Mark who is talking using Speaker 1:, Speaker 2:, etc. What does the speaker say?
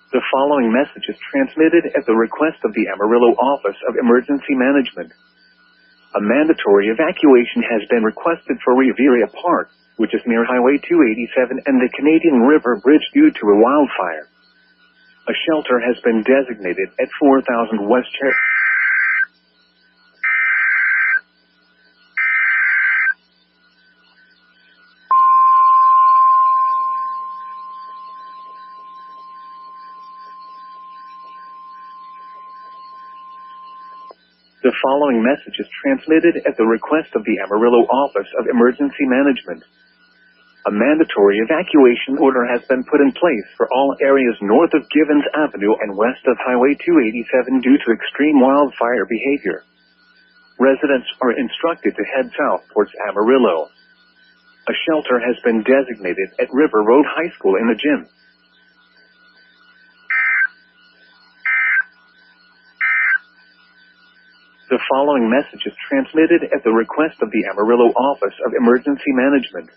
Speaker 1: The following message is transmitted at the request of the Amarillo Office of Emergency Management. A mandatory evacuation has been requested for EVIAMA Park, which is near Highway 287 and the Canadian River Bridge due to a wildfire. A shelter has been designated at 4000 West Cherry. The following message is transmitted at the request of the Amarillo Office of Emergency Management. A mandatory evacuation order has been put in place for all areas north of Givens Avenue and west of Highway 287 due to extreme wildfire behavior. Residents are instructed to head south towards Amarillo. A shelter has been designated at River Road High School in the gym. The following message is transmitted at the request of the Amarillo Office of Emergency Management.